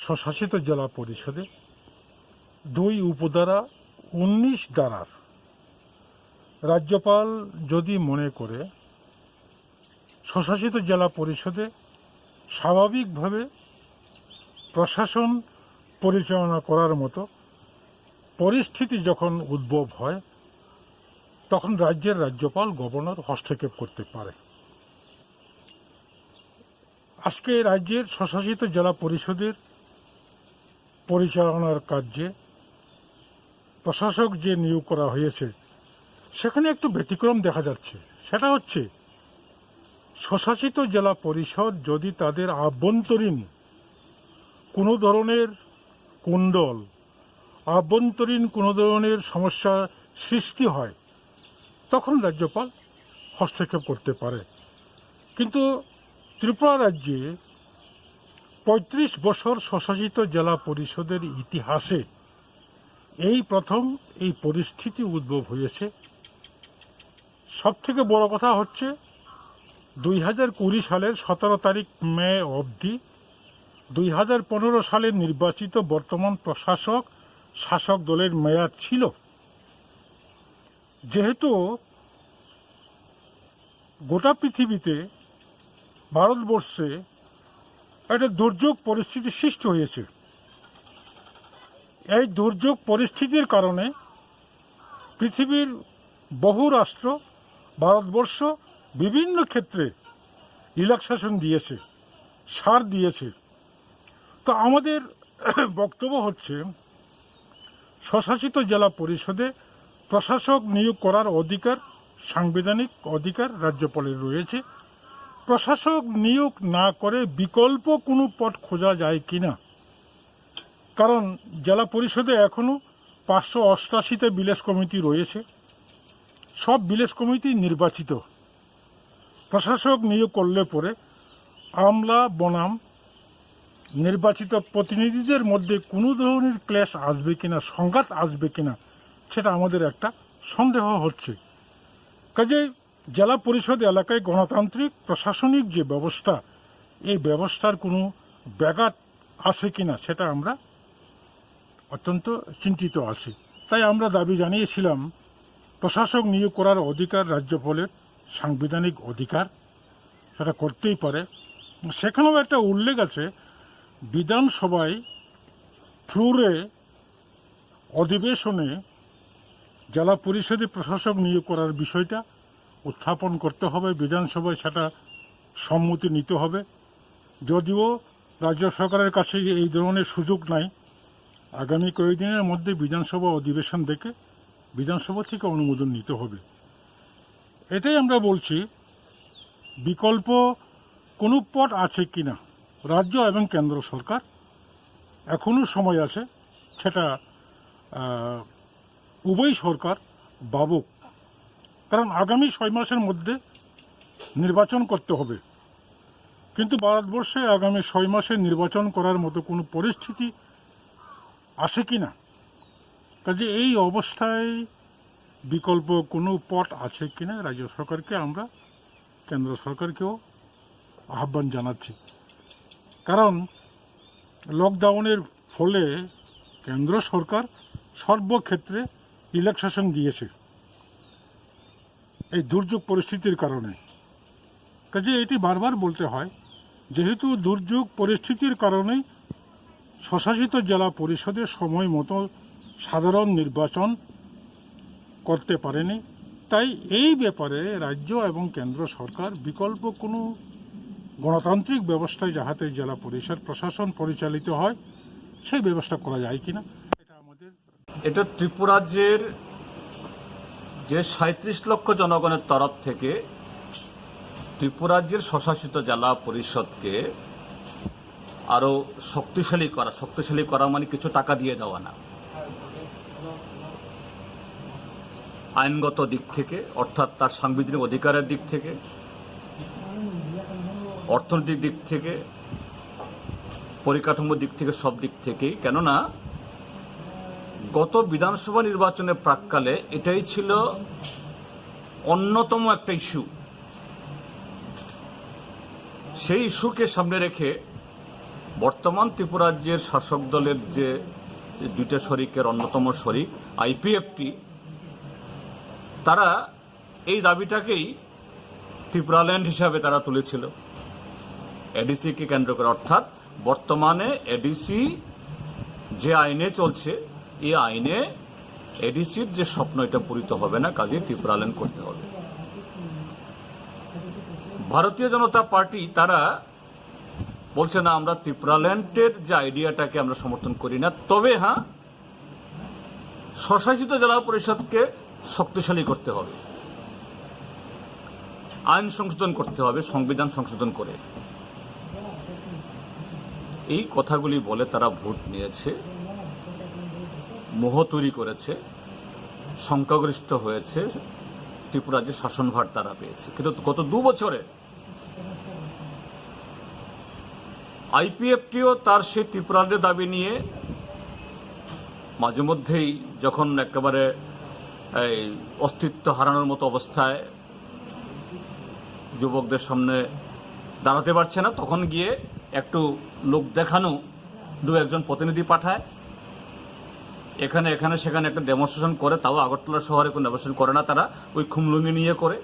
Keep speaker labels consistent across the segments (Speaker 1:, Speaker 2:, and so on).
Speaker 1: স্বশাসিত জেলা পরিষদে 2 উপধারা 19 ধারার রাজ্যপাল যদি মনে করে স্বশাসিত জেলা পরিষদে স্বাভাবিকভাবে প্রশাসন পরিচালনা করার মতো পরিস্থিতি যখন উদ্ভব হয় তখন রাজ্যের রাজ্যপাল গভর্নর হস্তক্ষেপ করতে পারে। আজকে রাজ্যের স্বশাসিত জেলা পরিষদের পরিচালনার কার্যে প্রশাসক যে নিয়োগ করা হয়েছে সেখানে একটু ব্যতিক্রম দেখা যাচ্ছে। সেটা হচ্ছে স্বশাসিত জেলা পরিষদ যদি তাদের আভ্যন্তরীণ কোনো ধরনের কুণ্ডল, আভ্যন্তরীণ কোনো ধরনের সমস্যা সৃষ্টি হয় তখন রাজ্যপাল হস্তক্ষেপ করতে পারে। কিন্তু ত্রিপুরা রাজ্যে 35 বছর স্বশাসিত জেলা পরিষদের ইতিহাসে এই প্রথম এই পরিস্থিতি উদ্ভব হয়েছে। সবথেকে বড় কথা হচ্ছে 2020 সালের 17 তারিখ মে অবধি 2015 সালে নির্বাচিত বর্তমান প্রশাসক শাসক দলের মেয়াদ ছিল। যেহেতু গোটা পৃথিবীতে ভারতবর্ষে একটা দুর্যোগ পরিস্থিতি সৃষ্টি হয়েছে, এই দুর্যোগ পরিস্থিতির কারণে পৃথিবীর বহু রাষ্ট্র ভারতবর্ষ বিভিন্ন ক্ষেত্রে রিল্যাক্সেশন দিয়েছে, ছাড় দিয়েছে। তো আমাদের বক্তব্য হচ্ছে স্বশাসিত জেলা পরিষদে প্রশাসক নিয়োগ করার অধিকার, সাংবিধানিক অধিকার রাজ্যপালের রয়েছে। প্রশাসক নিয়োগ না করে বিকল্প কোনো পদ খোঁজা যায় কিনা, কারণ জেলা পরিষদে এখনও 588তে ভিলেজ কমিটি রয়েছে। সব ভিলেজ কমিটি নির্বাচিত। প্রশাসক নিয়োগ করলে পরে আমলা বনাম নির্বাচিত প্রতিনিধিদের মধ্যে কোনো ধরনের ক্লেশ আসবে কিনা, সংঘাত আসবে কিনা, সেটা আমাদের একটা সন্দেহ হচ্ছে। কাজেই জেলা পরিষদ এলাকায় গণতান্ত্রিক প্রশাসনিক যে ব্যবস্থা, এই ব্যবস্থার কোনো ব্যাঘাত আছে কিনা সেটা আমরা অত্যন্ত চিন্তিত আছি। তাই আমরা দাবি জানিয়েছিলাম প্রশাসক নিয়োগ করার অধিকার রাজ্যপালের সাংবিধানিক অধিকার, সেটা করতেই পারে। সেখানেও একটা উল্লেখ আছে, বিধানসভায় ফ্লোরে অধিবেশনে জেলা পরিষদে প্রশাসক নিয়োগ করার বিষয়টা উত্থাপন করতে হবে, বিধানসভায় সেটা সম্মতি নিতে হবে। যদিও রাজ্য সরকারের কাছে এই ধরনের সুযোগ নাই, আগামী কয়েকদিনের মধ্যে বিধানসভা অধিবেশন দেখে বিধানসভা থেকে অনুমোদন নিতে হবে। এটাই আমরা বলছি, বিকল্প কোনো পদ আছে কিনা রাজ্য এবং কেন্দ্র সরকার এখনও সময় আছে, সেটা উভয় সরকার ভাবুক। কারণ আগামী 6 মাসের মধ্যে নির্বাচন করতে হবে, কিন্তু ভারতবর্ষে আগামী 6 মাসে নির্বাচন করার মতো কোনো পরিস্থিতি আসে কিনা। কাজে এই অবস্থায় বিকল্প কোনো পথ আছে কিনা রাজ্য সরকারকে, আমরা কেন্দ্র সরকারকেও আহ্বান জানাচ্ছি। কারণ লকডাউনের ফলে কেন্দ্র সরকার সর্বক্ষেত্রে রিল্যাক্সেশন দিয়েছে এই দুর্যোগ পরিস্থিতির কারণে। কাজে এটি বারবার বলতে হয়, যেহেতু দুর্যোগ পরিস্থিতির কারণেই স্বশাসিত জেলা পরিষদে সময় মতো সাধারণ নির্বাচন করতে পারেনি, তাই এই ব্যাপারে রাজ্য এবং কেন্দ্র সরকার বিকল্প কোনো গণতান্ত্রিক ব্যবস্থায় যাহাতে জেলা পরিষদ প্রশাসন পরিচালিত হয় সেই ব্যবস্থা করা যায় কিনা,
Speaker 2: এটা ত্রিপুরাজ্যের যে 37 লক্ষ জনগণের তরফ থেকে ত্রিপুরাজ্যের স্বশাসিত জেলা পরিষদকে আরো শক্তিশালী করা মানে কিছু টাকা দিয়ে দেওয়া না। আইনগত দিক থেকে, অর্থাৎ তার সাংবিধানিক অধিকারের দিক থেকে, অর্থনৈতিক দিক থেকে, পরিকাঠামোর দিক থেকে, সব দিক থেকেই। কেননা গত বিধানসভা নির্বাচনের প্রাক্কালে এটাই ছিল অন্যতম একটা ইস্যু। সেই ইস্যুকে সামনে রেখে বর্তমান ত্রিপুরা রাজ্যের শাসক দলের যে দুইটা শরিকের অন্যতম শরিক আইপিএফটি, তারা এই দাবিটাকেই ত্রিপুরাল্যান্ড হিসাবে তারা তুলেছিল এডিসিকে কেন্দ্র করে। অর্থাৎ বর্তমানে এডিসি যে আইনে চলছে, এই আইনে এডিসির যে স্বপ্ন এটা পূরিত হবে না, কাজে ত্রিপুরাল্যান্ড করতে হবে। ভারতীয় জনতা পার্টি তারা বলছে না, আমরা ত্রিপুরাল্যান্ডের যে আইডিয়াটাকে আমরা সমর্থন করি না, তবে হ্যাঁ স্বশাসিত জেলা পরিষদকে শক্তিশালী করতে হবে, আইন সংশোধন করতে হবে, সংবিধান সংশোধন করে। এই কথাগুলি বলে তারা ভোট নিয়েছে, মোহ তৈরি করেছে, সংখ্যাগরিষ্ঠ হয়েছে, ত্রিপুরা যে শাসনভার তারা পেয়েছে। কিন্তু গত 2 বছরে আইপিএফটিও তার সেই ত্রিপুরাল্যান্ডের দাবি নিয়ে মাঝে মধ্যেই যখন একেবারে অস্তিত্ব হারানোর মতো অবস্থায় যুবকদের সামনে দাঁড়াতে পারছে না, তখন গিয়ে একটু লোক দেখানো 2-1 প্রতিনিধি পাঠায়, এখানে সেখানে একটা ডেমনস্ট্রেশন করে। তাও আগরতলা শহরে কোনো ডেমনস্ট্রেশন করে না, তারা ওই খুমলুঙ্গি নিয়ে করে।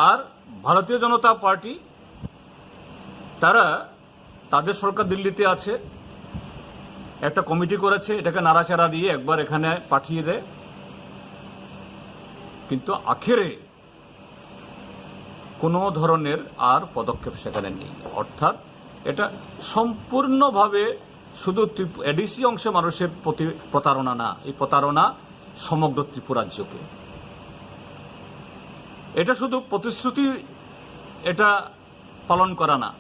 Speaker 2: আর ভারতীয় জনতা পার্টি তারা, তাদের সরকার দিল্লিতে আছে, একটা কমিটি করেছে, এটাকে নাড়াচাড়া দিয়ে একবার এখানে পাঠিয়ে দেয়, কিন্তু আখেরে কোনো ধরনের আর পদক্ষেপ সেখানে নেই। অর্থাৎ এটা সম্পূর্ণভাবে শুধু এডিসি অংশে মানুষের প্রতি প্রতারণা না, এই প্রতারণা সমগ্র ত্রিপুরা রাজ্যকে। এটা শুধু প্রতিশ্রুতি এটা পালন করা না।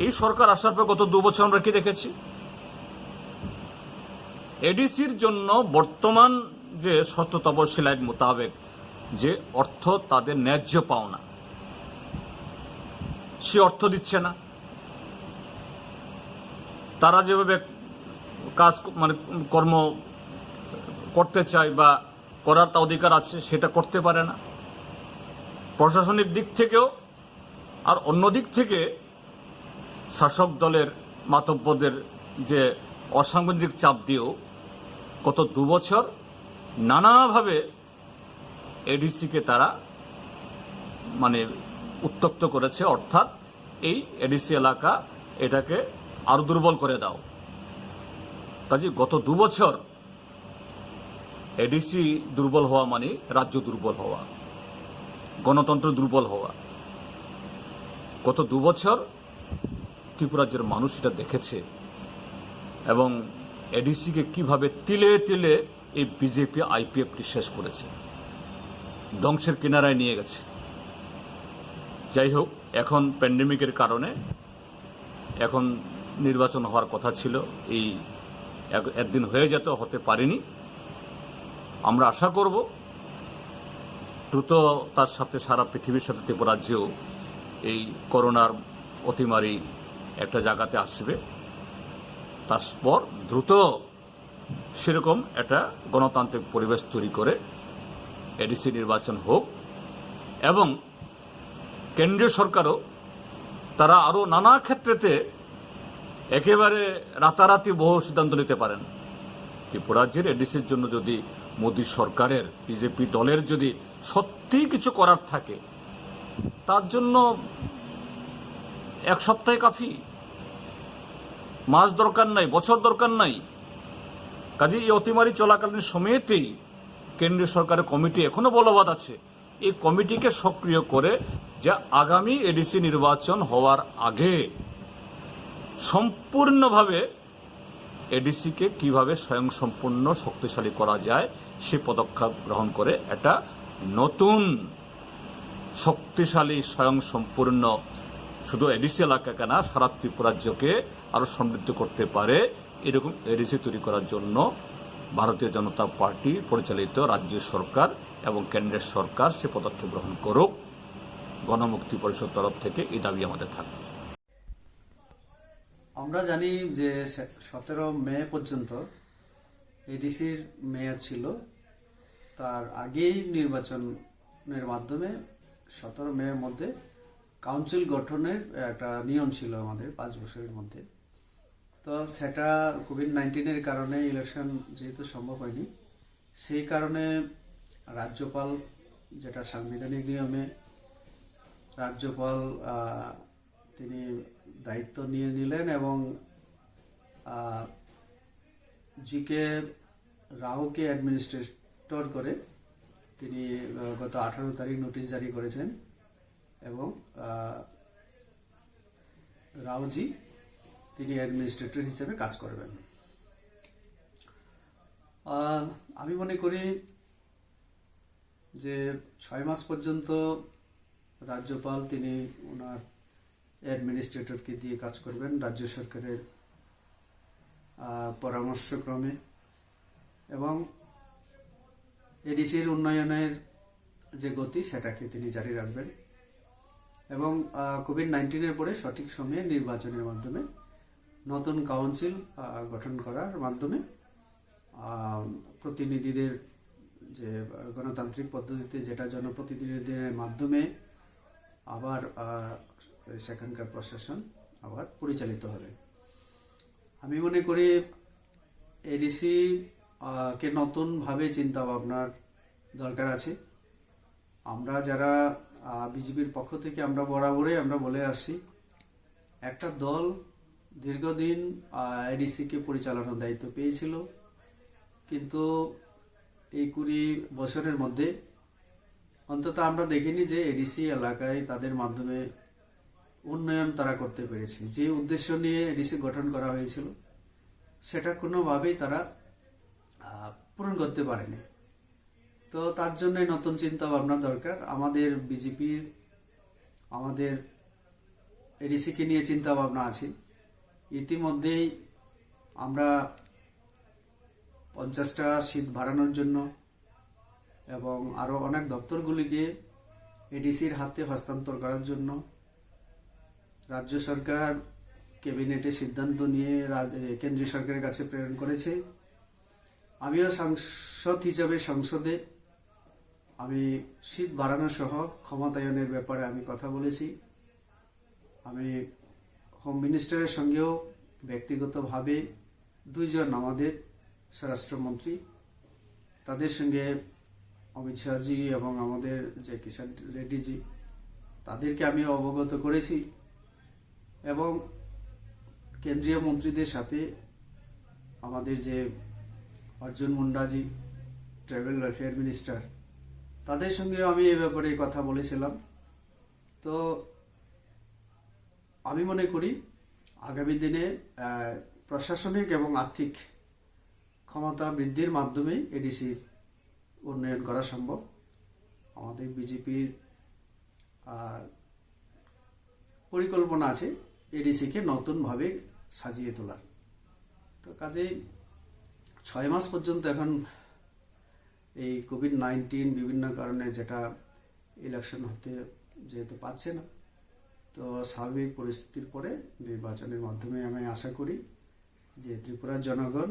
Speaker 2: এই সরকার আসার পর গত 2 বছর আমরা কি দেখেছি? এডিসির জন্য বর্তমান যে 6ষ্ঠ তফসিল আইন মোতাবেক যে অর্থ তাদের ন্যায্য পাওনা, সে অর্থ দিচ্ছে না। তারা যেভাবে কাজ কর্ম করতে চায় বা করার তা অধিকার আছে, সেটা করতে পারে না প্রশাসনিক দিক থেকেও। আর অন্য দিক থেকে শাসক দলের মাতব্বরদের যে অসাংবিধানিক চাপ দিয়েও গত 2 বছর নানাভাবে এডিসিকে তারা উত্তক্ত করেছে। অর্থাৎ এই এডিসি এলাকা এটাকে আরো দুর্বল করে দাও। কাজে গত 2 বছর এডিসি দুর্বল হওয়া মানে রাজ্য দুর্বল হওয়া, গণতন্ত্র দুর্বল হওয়া। গত 2 বছর ত্রিপুরা রাজ্যের মানুষ এটা দেখেছে, এবং এডিসিকে কিভাবে তিলে তিলে এই বিজেপি আইপিএফটি শেষ করেছে, ধ্বংসের কিনারায় নিয়ে গেছে। যাই হোক, এখন প্যান্ডেমিকের কারণে এখন নির্বাচন হওয়ার কথা ছিল, এই একদিন হয়ে যেত, হতে পারেনি। আমরা আশা করব দ্রুত তার সাথে সারা পৃথিবীর সাথে ত্রিপুরা রাজ্যেও এই করোনার অতিমারি একটা জায়গাতে আসবে। তারপর দ্রুত সেরকম একটা গণতান্ত্রিক পরিবেশ তৈরি করে এডিসি নির্বাচন হোক, এবং কেন্দ্রীয় সরকারও তারা আরো নানা ক্ষেত্রেতে একেবারে রাতারাতি বহু সিদ্ধান্ত নিতে পারেন। ত্রিপুরা রাজ্যের এডিসির জন্য যদি মোদী সরকারের, বিজেপি দলের যদি সত্যি কিছু করার থাকে, তার জন্য 1 সপ্তাহে কাফি, মাস দরকার নাই, বছর দরকার নাই। কাজে এই অতিমারি চলাকালীন সময়তেই কেন্দ্রীয় সরকারের কমিটি এখনো বলবৎ আছে, এই কমিটিকে সক্রিয় করে যে আগামী এডিসি নির্বাচন হওয়ার আগে সম্পূর্ণভাবে এডিসিকে কিভাবে স্বয়ংসম্পূর্ণ শক্তিশালী করা যায় সে পদক্ষেপ গ্রহণ করে একটা নতুন শক্তিশালী স্বয়ংসম্পূর্ণ, শুধু এডিসি এলাকাকে না সারা ত্রিপুরা রাজ্যকে আরো সমৃদ্ধ করতে পারে এরকম এডিসি তৈরি করার জন্য ভারতীয় জনতা পার্টি পরিচালিত রাজ্য সরকার এবং কেন্দ্রের সরকার সে পদক্ষেপ গ্রহণ করুক। গণমুক্তি পরিষদ তরফ থেকে এই দাবি আমাদের থাকবে।
Speaker 3: আমরা জানি যে 17 মে পর্যন্ত এডিসির মেয়াদ ছিল। তার আগেই নির্বাচনের মাধ্যমে 17 মের মধ্যে কাউন্সিল গঠনের একটা নিয়ম ছিল আমাদের 5 বছরের মধ্যে। তো সেটা কোভিড-19 কারণে ইলেকশন যেহেতু সম্ভব হয়নি, সেই কারণে রাজ্যপাল, যেটা সাংবিধানিক নিয়মে রাজ্যপাল তিনি দায়িত্ব নিয়ে নিলেন এবং জি.কে. রাওকে অ্যাডমিনিস্ট্রেটর করে তিনি গত 18 তারিখ নোটিশ জারি করেছেন এবং রাওজি তিনি অ্যাডমিনিস্ট্রেটর হিসেবে কাজ করবেন। আমি মনে করি যে 6 মাস পর্যন্ত রাজ্যপাল তিনি ওনার অ্যাডমিনিস্ট্রেটরকে দিয়ে কাজ করবেন রাজ্য সরকারের পরামর্শক্রমে, এবং এডিসির উন্নয়নের যে গতি সেটাকে তিনি জারি রাখবেন এবং কোভিড-19 পরে সঠিক সময়ে নির্বাচনের মাধ্যমে নতুন কাউন্সিল গঠন করার মাধ্যমে প্রতিনিধিদের যে গণতান্ত্রিক পদ্ধতিতে যেটা জনপ্রতিনিধিদের মাধ্যমে আবার সেখানকার প্রশাসন আবার পরিচালিত হবে। আমি মনে করি এডিসি কে নতুনভাবে চিন্তা ভাবনার দরকার আছে। আমরা যারা বিজেপির পক্ষ থেকে আমরা বরাবরই আমরা বলে আসছি, একটা দল দীর্ঘদিন এডিসিকে পরিচালনার দায়িত্ব পেয়েছিল, কিন্তু এই 20 বছরের মধ্যে অন্তত আমরা দেখিনি যে এডিসি এলাকায় তাদের মাধ্যমে উন্নয়ন তারা করতে পেরেছে। যে উদ্দেশ্য নিয়ে এডিসি গঠন করা হয়েছিল সেটা কোনোভাবেই তারা পূরণ করতে পারেনি। তো তার জন্য নতুন চিন্তা ভাবনা দরকার। আমাদের বিজেপির আমাদের এডিসিকে নিয়ে চিন্তা ভাবনা আছে। ইতিমধ্যেই আমরা 50টা সিট বাড়ানোর জন্য এবং আরো অনেক দপ্তরগুলিকে এডিসির হাতে হস্তান্তর করার জন্য রাজ্য সরকার ক্যাবিনেটে সিদ্ধান্ত নিয়ে কেন্দ্রীয় সরকারের কাছে প্রেরণ করেছে। আমিও সাংসদ হিসাবে সংসদে আমি সিট বাড়ানো সহ ক্ষমতায়নের ব্যাপারে আমি কথা বলেছি। আমি হোম মিনিস্টারের সঙ্গেও ব্যক্তিগতভাবে 2 জন আমাদের স্বরাষ্ট্রমন্ত্রী, তাদের সঙ্গে অমিত শাহজি এবং আমাদের যে কিষাণ রেড্ডিজি, তাদেরকে আমি অবগত করেছি এবং কেন্দ্রীয় মন্ত্রীদের সাথে আমাদের যে অর্জুন মুন্ডাজি ট্রাইবাল ওয়েলফেয়ার মিনিস্টার, তাদের সঙ্গে আমি এই ব্যাপারে কথা বলেছিলাম। তো আমি মনে করি আগামী দিনে প্রশাসনিক এবং আর্থিক ক্ষমতা বৃদ্ধির মাধ্যমে এডিসির উন্নয়ন করা সম্ভব। আমাদের বিজেপির পরিকল্পনা আছে এডিসিকে নতুনভাবে সাজিয়ে তোলার। তো কাজেই 6 মাস পর্যন্ত এখন এই কোভিড-19 বিভিন্ন কারণে যেটা ইলেকশন হতে যেতে পারছে না, তো স্বাভাবিক পরিস্থিতির পরে নির্বাচনের মাধ্যমে আমি আশা করি যে ত্রিপুরার জনগণ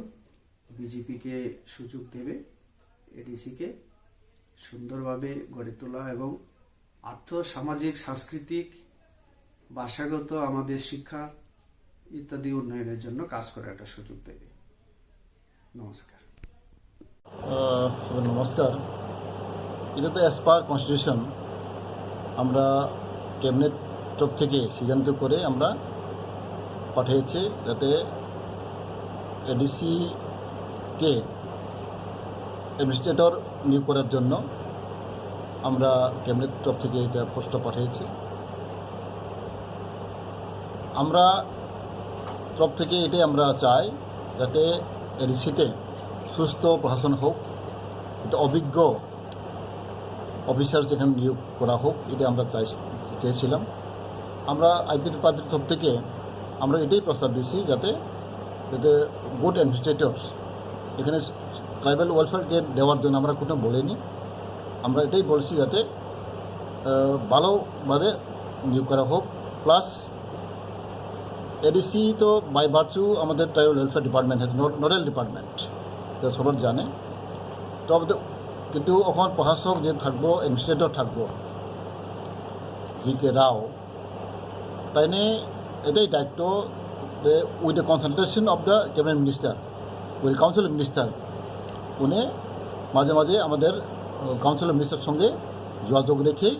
Speaker 3: বিজেপিকে সুযোগ দেবে এডিসিকে সুন্দরভাবে গড়ে তোলা এবং আর্থ সামাজিক সাংস্কৃতিক ভাষাগত আমাদের শিক্ষা ইত্যাদি উন্নয়নের জন্য কাজ করার একটা সুযোগ দেবে। নমস্কার।
Speaker 4: নমস্কার। এটা তো অ্যাজ পার কনস্টিটিউশন আমরা ক্যাবিনেট তরফ থেকে সিদ্ধান্ত করে আমরা পাঠিয়েছি যাতে এডিসিকে অ্যাডমিনিস্ট্রেটর নিয়োগ করার জন্য আমরা ক্যাবিনেট তরফ থেকে এটা প্রস্তাব পাঠিয়েছি। আমরা তরফ থেকে এটাই আমরা চাই যাতে এডিসিতে সুস্থ প্রশাসন হোক, এটা অভিজ্ঞ অফিসার এখানে নিয়োগ করা হোক, এটা আমরা চেয়েছিলাম। আমরা আইপিএল পার্টির তরফ থেকে আমরা এটাই প্রস্তাব দিচ্ছি যাতে গুড অ্যাডমিনিস্ট্রেটরস এখানে ট্রাইবাল ওয়েলফেয়ারকে দেওয়ার জন্য আমরা কোনো বলিনি। আমরা এটাই বলছি যাতে ভালোভাবে নিয়োগ করা হোক। প্লাস এডিসি তো বাই ভার্চু আমাদের tribal welfare department nodal department, তো সবার জানে। তো কিন্তু ওখানে প্রশাসক যে থাকবো, অ্যাডমিনিস্ট্রেটর থাকবো জি.কে. রাও, তাই নিয়ে এটাই দায়িত্ব with the consultation of the cabinet minister, with council minister, উনি মাঝে মাঝে আমাদের কাউন্সিল মিনিস্টার সঙ্গে যোগাযোগ রেখেই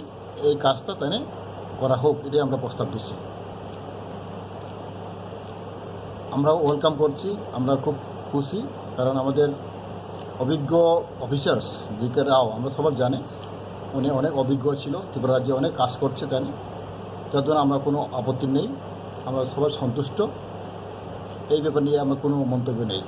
Speaker 4: এই কাজটা তাই করা হোক, এটাই আমরা প্রস্তাব দিচ্ছি। আমরাও ওয়েলকাম করছি, আমরা খুব খুশি, কারণ আমাদের অভিজ্ঞ অফিসার্স জিকে রাও আমরা সবার জানি, উনি অনেক অভিজ্ঞ ছিল, ত্রিপুরা রাজ্যে অনেক কাজ করছে তাই যার জন্য আমরা কোনো আপত্তি নেই, আমরা সবাই সন্তুষ্ট, এই ব্যাপার নিয়ে আমার কোনো মন্তব্য নেই।